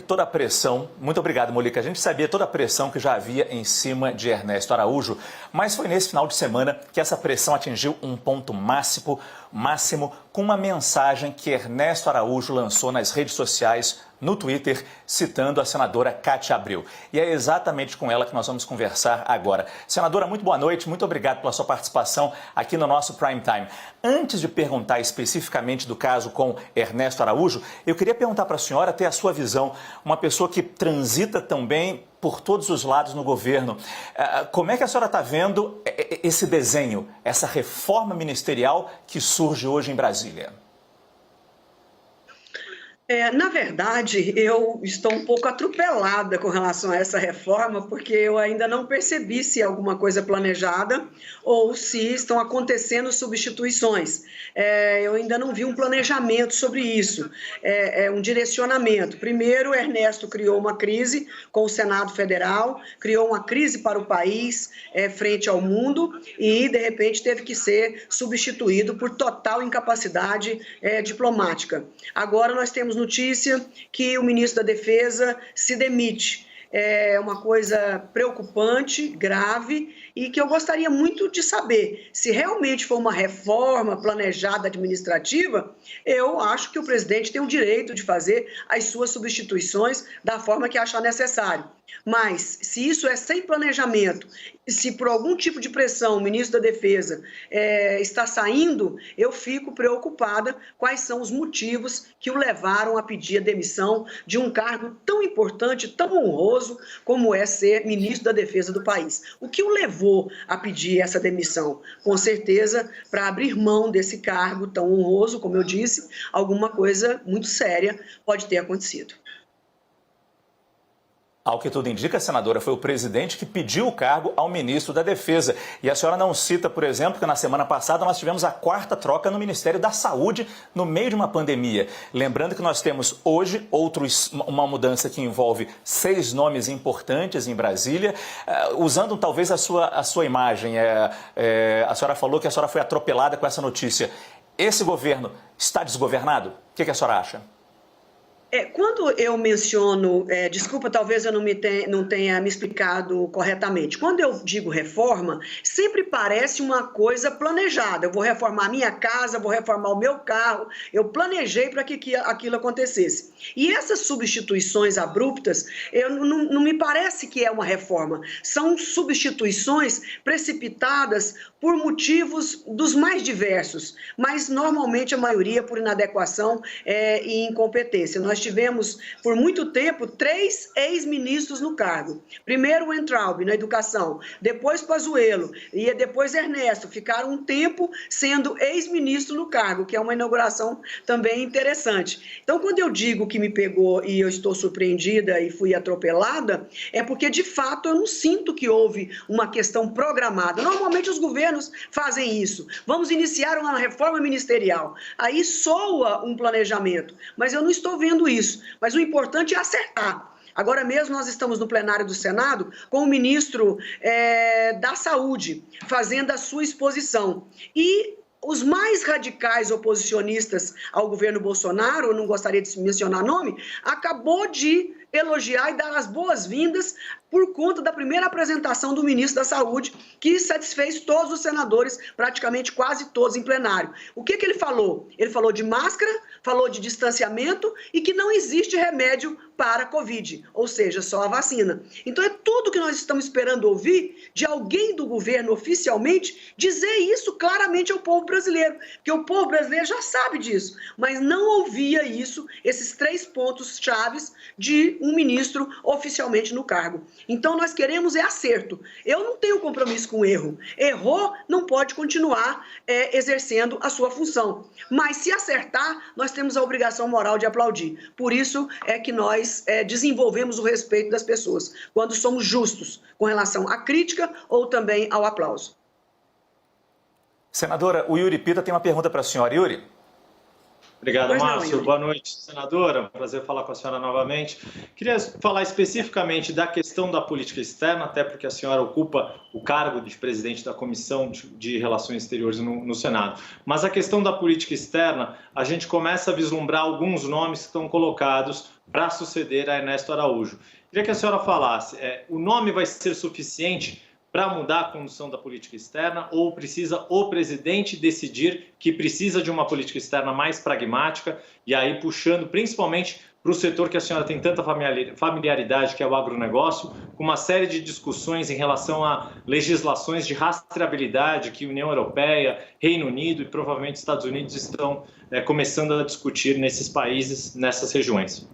toda a pressão, muito obrigado, Molica, a gente sabia toda a pressão que já havia em cima de Ernesto Araújo, mas foi nesse final de semana que essa pressão atingiu um ponto máximo com uma mensagem que Ernesto Araújo lançou nas redes sociais, no Twitter, citando a senadora Cátia Abreu. E é exatamente com ela que nós vamos conversar agora. Senadora, muito boa noite, muito obrigado pela sua participação aqui no nosso Prime Time. Antes de perguntar especificamente do caso com Ernesto Araújo, eu queria perguntar para a senhora, ter a sua visão, uma pessoa que transita também por todos os lados no governo. Como é que a senhora está vendo esse desenho, essa reforma ministerial que surge hoje em Brasília? Na verdade, eu estou um pouco atropelada com relação a essa reforma, porque eu ainda não percebi se é alguma coisa planejada ou se estão acontecendo substituições. Eu ainda não vi um planejamento sobre isso, um direcionamento. Primeiro, Ernesto criou uma crise com o Senado Federal, criou uma crise para o país frente ao mundo e, de repente, teve que ser substituído por total incapacidade diplomática. Agora nós temos notícia que o ministro da Defesa se demite. É uma coisa preocupante, grave, e que eu gostaria muito de saber se realmente for uma reforma planejada administrativa. Eu acho que o presidente tem o direito de fazer as suas substituições da forma que achar necessário. Mas, se isso é sem planejamento, se por algum tipo de pressão o ministro da Defesa está saindo, eu fico preocupada quais são os motivos que o levaram a pedir a demissão de um cargo tão importante, tão honroso, como é ser ministro da Defesa do país. O que o levou a pedir essa demissão? Com certeza, para abrir mão desse cargo tão honroso, como eu disse, alguma coisa muito séria pode ter acontecido. Ao que tudo indica, senadora, foi o presidente que pediu o cargo ao ministro da Defesa. E a senhora não cita, por exemplo, que na semana passada nós tivemos a 4ª troca no Ministério da Saúde no meio de uma pandemia. Lembrando que nós temos hoje uma mudança que envolve 6 nomes importantes em Brasília, usando talvez a sua imagem. A senhora falou que a senhora foi atropelada com essa notícia. Esse governo está desgovernado? O que a senhora acha? Quando eu menciono, desculpa, talvez eu não tenha me explicado corretamente. Quando eu digo reforma, sempre parece uma coisa planejada. Eu vou reformar a minha casa, vou reformar o meu carro. Eu planejei para que aquilo acontecesse. E essas substituições abruptas, não me parece que é uma reforma. São substituições precipitadas por motivos dos mais diversos, mas normalmente a maioria por inadequação e incompetência. Nós tivemos, por muito tempo, 3 ex-ministros no cargo. Primeiro o Weintraub, na educação, depois Pazuello e depois Ernesto. Ficaram um tempo sendo ex-ministro no cargo, que é uma inauguração também interessante. Então, quando eu digo que me pegou e eu estou surpreendida e fui atropelada, é porque, de fato, eu não sinto que houve uma questão programada. Normalmente os governos fazem isso. Vamos iniciar uma reforma ministerial. Aí soa um planejamento, mas eu não estou vendo isso. Mas o importante é acertar. Agora mesmo nós estamos no plenário do Senado com o ministro da Saúde fazendo a sua exposição. E os mais radicais oposicionistas ao governo Bolsonaro, eu não gostaria de mencionar nome, acabou de elogiar e dar as boas-vindas por conta da primeira apresentação do ministro da Saúde, que satisfez todos os senadores, praticamente quase todos em plenário. O que ele falou? Ele falou de máscara, falou de distanciamento e que não existe remédio para a Covid, ou seja, só a vacina. Então é tudo que nós estamos esperando ouvir de alguém do governo oficialmente dizer isso claramente ao povo brasileiro, porque o povo brasileiro já sabe disso, mas não ouvia isso, esses 3 pontos chaves de um ministro oficialmente no cargo. Então nós queremos acerto. Eu não tenho compromisso com erro. Errou, não pode continuar exercendo a sua função. Mas se acertar, nós temos a obrigação moral de aplaudir. Por isso é que nós desenvolvemos o respeito das pessoas, quando somos justos com relação à crítica ou também ao aplauso. Senadora, o Yuri Pita tem uma pergunta para a senhora. Yuri? Obrigado, Pois não, Márcio. Yuri. Boa noite, senadora. Prazer falar com a senhora novamente. Queria falar especificamente da questão da política externa, até porque a senhora ocupa o cargo de presidente da Comissão de Relações Exteriores no Senado. Mas a questão da política externa, a gente começa a vislumbrar alguns nomes que estão colocados para suceder a Ernesto Araújo. Queria que a senhora falasse, o nome vai ser suficiente para mudar a condução da política externa ou precisa o presidente decidir que precisa de uma política externa mais pragmática e aí puxando principalmente para o setor que a senhora tem tanta familiaridade, que é o agronegócio, com uma série de discussões em relação a legislações de rastreabilidade que a União Europeia, Reino Unido e provavelmente Estados Unidos estão começando a discutir nesses países, nessas regiões.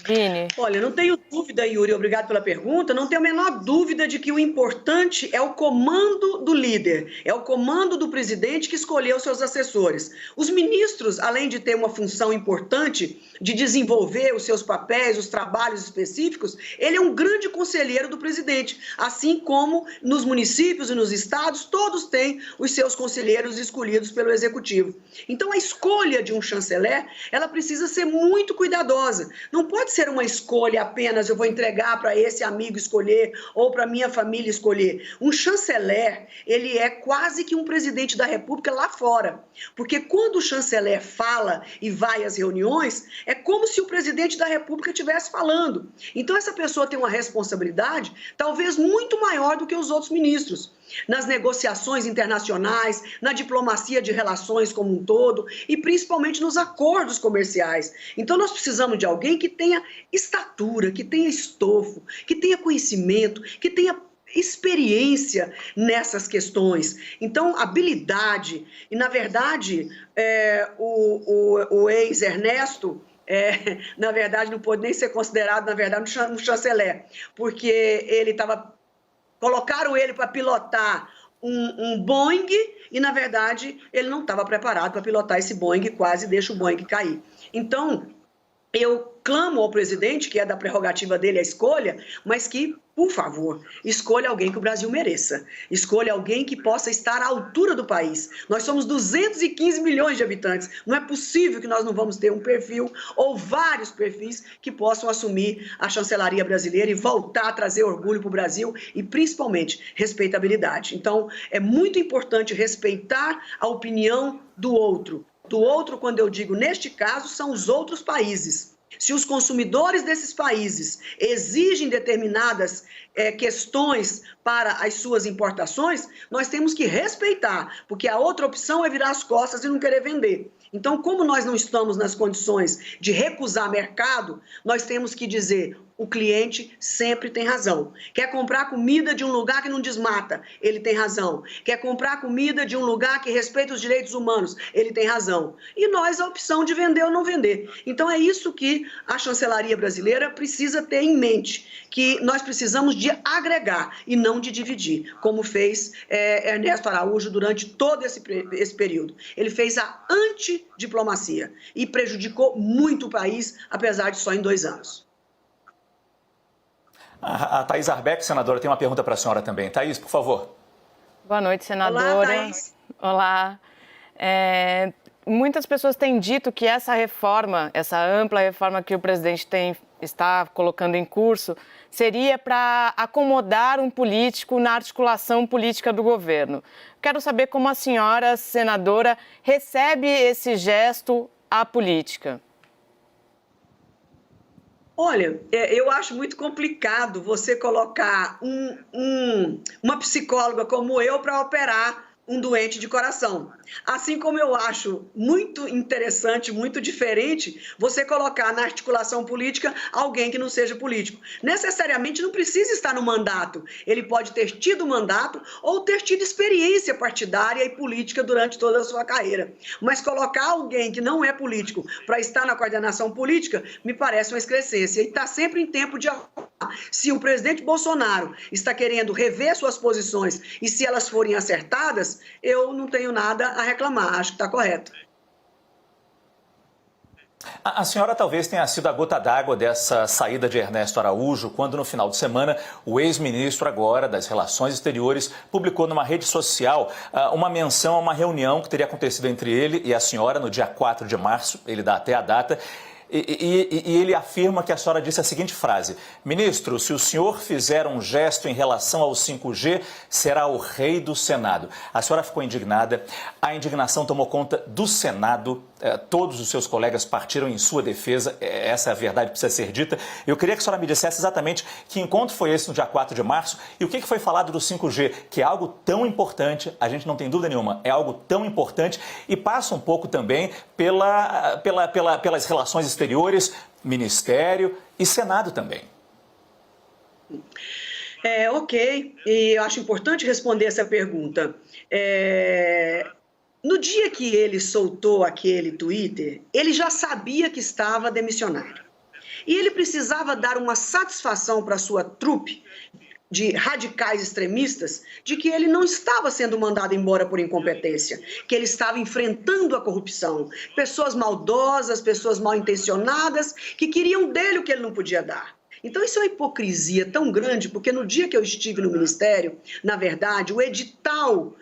Vini. Olha, não tenho dúvida, Yuri, obrigado pela pergunta, não tenho a menor dúvida de que o importante é o comando do líder, é o comando do presidente que escolheu seus assessores. Os ministros, além de ter uma função importante de desenvolver os seus papéis, os trabalhos específicos, ele é um grande conselheiro do presidente, assim como nos municípios e nos estados, todos têm os seus conselheiros escolhidos pelo executivo. Então, a escolha de um chanceler, ela precisa ser muito cuidadosa, não pode ser uma escolha apenas eu vou entregar para esse amigo escolher ou para minha família escolher. Um chanceler, ele é quase que um presidente da República lá fora, porque quando o chanceler fala e vai às reuniões, é como se o presidente da República estivesse falando. Então essa pessoa tem uma responsabilidade talvez muito maior do que os outros ministros, nas negociações internacionais, na diplomacia de relações como um todo e principalmente nos acordos comerciais. Então nós precisamos de alguém que tenha estatura, que tenha estofo, que tenha conhecimento, que tenha experiência nessas questões. Então, habilidade. E, na verdade, o ex-Ernesto, na verdade, não pode nem ser considerado, na verdade, um chanceler, porque ele estava... Colocaram ele para pilotar um Boeing e, na verdade, ele não estava preparado para pilotar esse Boeing e quase deixa o Boeing cair. Então, eu clamo ao presidente, que é da prerrogativa dele a escolha, mas que, por favor, escolha alguém que o Brasil mereça. Escolha alguém que possa estar à altura do país. Nós somos 215 milhões de habitantes. Não é possível que nós não vamos ter um perfil ou vários perfis que possam assumir a chancelaria brasileira e voltar a trazer orgulho para o Brasil e, principalmente, respeitabilidade. Então, é muito importante respeitar a opinião do outro. Do outro, quando eu digo neste caso, são os outros países. Se os consumidores desses países exigem determinadas questões para as suas importações, nós temos que respeitar, porque a outra opção é virar as costas e não querer vender. Então, como nós não estamos nas condições de recusar mercado, nós temos que dizer... O cliente sempre tem razão. Quer comprar comida de um lugar que não desmata? Ele tem razão. Quer comprar comida de um lugar que respeita os direitos humanos? Ele tem razão. E nós a opção de vender ou não vender. Então é isso que a chancelaria brasileira precisa ter em mente, que nós precisamos de agregar e não de dividir, como fez Ernesto Araújo durante todo esse período. Ele fez a antidiplomacia e prejudicou muito o país, apesar de só em 2 anos. A Thaís Arbeck, senadora, tem uma pergunta para a senhora também. Thaís, por favor. Boa noite, senadora. Olá, Thaís. Olá. Muitas pessoas têm dito que essa reforma, essa ampla reforma que o presidente está colocando em curso, seria para acomodar um político na articulação política do governo. Quero saber como a senhora, senadora, recebe esse gesto à política. Olha, eu acho muito complicado você colocar uma psicóloga como eu para operar um doente de coração. Assim como eu acho muito interessante, muito diferente, você colocar na articulação política alguém que não seja político. Necessariamente não precisa estar no mandato. Ele pode ter tido mandato ou ter tido experiência partidária e política durante toda a sua carreira. Mas colocar alguém que não é político para estar na coordenação política me parece uma excrescência. E está sempre em tempo de arrumar. Se o presidente Bolsonaro está querendo rever suas posições e se elas forem acertadas, eu não tenho nada a reclamar, acho que está correto. A senhora talvez tenha sido a gota d'água dessa saída de Ernesto Araújo, quando no final de semana o ex-ministro agora das Relações Exteriores publicou numa rede social uma menção a uma reunião que teria acontecido entre ele e a senhora no dia 4 de março, ele dá até a data. E ele afirma que a senhora disse a seguinte frase: ministro, se o senhor fizer um gesto em relação ao 5G, será o rei do Senado. A senhora ficou indignada, a indignação tomou conta do Senado, todos os seus colegas partiram em sua defesa, essa é a verdade, precisa ser dita. Eu queria que a senhora me dissesse exatamente que encontro foi esse no dia 4 de março e o que foi falado do 5G, que é algo tão importante, a gente não tem dúvida nenhuma, é algo tão importante e passa um pouco também pelas relações exteriores, Ministério e Senado também. Ok, e eu acho importante responder essa pergunta. No dia que ele soltou aquele Twitter, ele já sabia que estava demissionário. E ele precisava dar uma satisfação para a sua trupe de radicais extremistas de que ele não estava sendo mandado embora por incompetência, que ele estava enfrentando a corrupção. Pessoas maldosas, pessoas mal intencionadas, que queriam dele o que ele não podia dar. Então, isso é uma hipocrisia tão grande, porque no dia que eu estive no Ministério, na verdade, o edital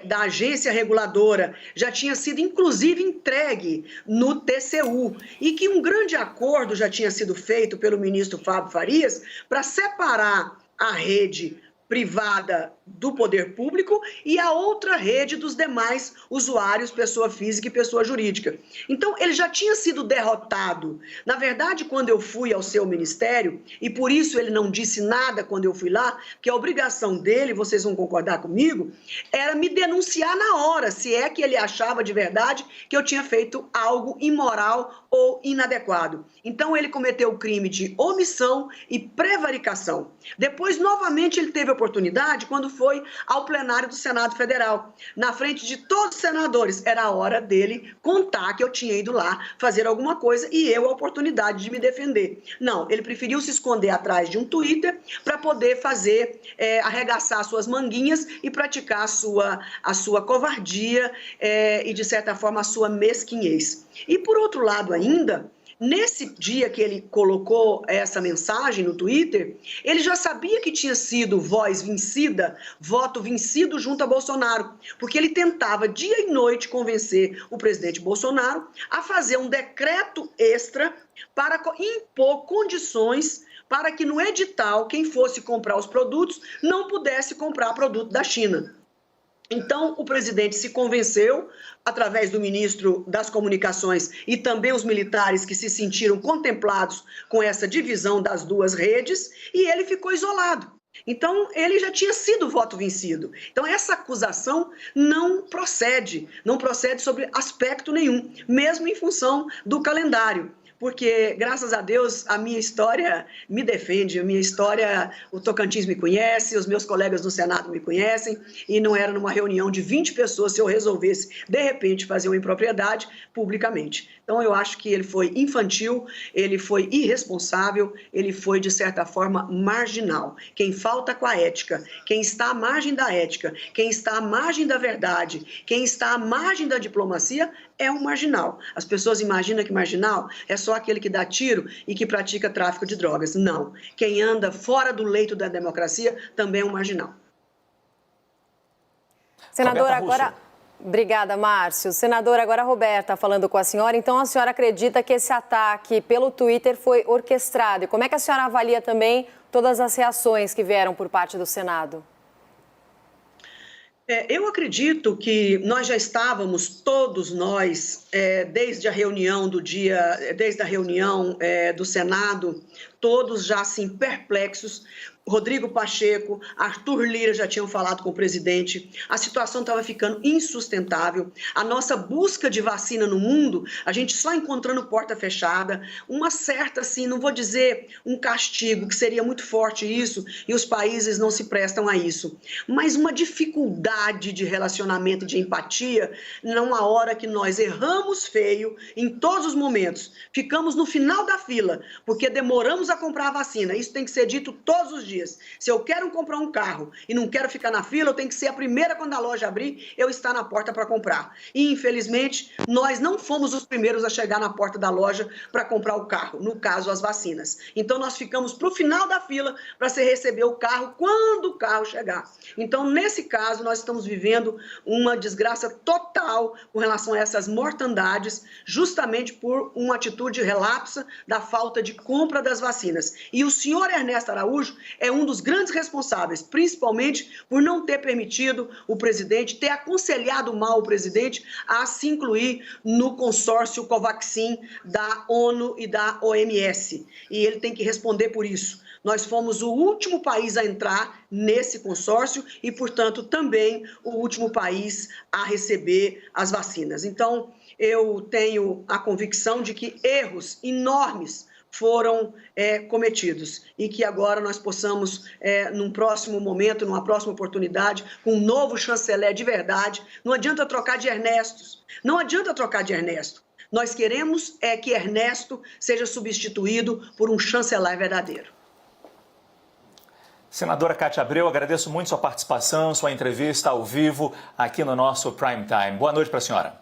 da agência reguladora já tinha sido, inclusive, entregue no TCU, e que um grande acordo já tinha sido feito pelo ministro Fábio Farias para separar a rede privada do poder público e a outra rede dos demais usuários, pessoa física e pessoa jurídica. Então, ele já tinha sido derrotado. Na verdade, quando eu fui ao seu ministério, e por isso ele não disse nada quando eu fui lá, que a obrigação dele, vocês vão concordar comigo, era me denunciar na hora, se é que ele achava de verdade que eu tinha feito algo imoral ou inadequado. Então, ele cometeu o crime de omissão e prevaricação. Depois, novamente, ele teve a oportunidade quando foi ao plenário do Senado Federal. Na frente de todos os senadores, era a hora dele contar que eu tinha ido lá fazer alguma coisa e eu a oportunidade de me defender. Não, ele preferiu se esconder atrás de um Twitter para poder fazer, arregaçar suas manguinhas e praticar a sua covardia e, de certa forma, a sua mesquinhez. E, por outro lado ainda, nesse dia que ele colocou essa mensagem no Twitter, ele já sabia que tinha sido voz vencida, voto vencido junto a Bolsonaro, porque ele tentava dia e noite convencer o presidente Bolsonaro a fazer um decreto extra para impor condições para que no edital quem fosse comprar os produtos não pudesse comprar produto da China. Então, o presidente se convenceu, através do ministro das Comunicações e também os militares que se sentiram contemplados com essa divisão das duas redes, e ele ficou isolado. Então, ele já tinha sido voto vencido. Então, essa acusação não procede sobre aspecto nenhum, mesmo em função do calendário. Porque, graças a Deus, a minha história me defende, a minha história, o Tocantins me conhece, os meus colegas do Senado me conhecem, e não era numa reunião de 20 pessoas se eu resolvesse, de repente, fazer uma impropriedade publicamente. Então, eu acho que ele foi infantil, ele foi irresponsável, ele foi, de certa forma, marginal. Quem falta com a ética, quem está à margem da ética, quem está à margem da verdade, quem está à margem da diplomacia, é um marginal. As pessoas imaginam que marginal é só aquele que dá tiro e que pratica tráfico de drogas. Não. Quem anda fora do leito da democracia também é um marginal. Senadora, agora... Obrigada, Márcio. Senadora, agora a Roberta falando com a senhora. Então, a senhora acredita que esse ataque pelo Twitter foi orquestrado? E como é que a senhora avalia também todas as reações que vieram por parte do Senado? Eu acredito que nós já estávamos, todos nós, desde a reunião do Senado, todos já assim perplexos. Rodrigo Pacheco, Arthur Lira já tinham falado com o presidente, a situação estava ficando insustentável, a nossa busca de vacina no mundo, a gente só encontrando porta fechada, uma certa, assim, não vou dizer um castigo, que seria muito forte isso, e os países não se prestam a isso, mas uma dificuldade de relacionamento, de empatia, numa hora que nós erramos feio, em todos os momentos, ficamos no final da fila, porque demoramos a comprar a vacina, isso tem que ser dito todos os dias. dias. Se eu quero comprar um carro e não quero ficar na fila, eu tenho que ser a primeira quando a loja abrir, eu estar na porta para comprar. E, infelizmente, nós não fomos os primeiros a chegar na porta da loja para comprar o carro, no caso, as vacinas. Então, nós ficamos para o final da fila para se receber o carro quando o carro chegar. Então, nesse caso, nós estamos vivendo uma desgraça total com relação a essas mortandades, justamente por uma atitude relapsa da falta de compra das vacinas. E o senhor Ernesto Araújo é um dos grandes responsáveis, principalmente por não ter permitido o presidente, ter aconselhado mal o presidente a se incluir no consórcio Covaxin da ONU e da OMS. E ele tem que responder por isso. Nós fomos o último país a entrar nesse consórcio e, portanto, também o último país a receber as vacinas. Então, eu tenho a convicção de que erros enormes foram cometidos e que agora nós possamos, num próximo momento, numa próxima oportunidade, com um novo chanceler de verdade. Não adianta trocar de Ernestos, não adianta trocar de Ernesto. Nós queremos que Ernesto seja substituído por um chanceler verdadeiro. Senadora Cátia Abreu, agradeço muito sua participação, sua entrevista ao vivo aqui no nosso Prime Time. Boa noite para a senhora.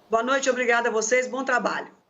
Boa noite, obrigada a vocês, bom trabalho.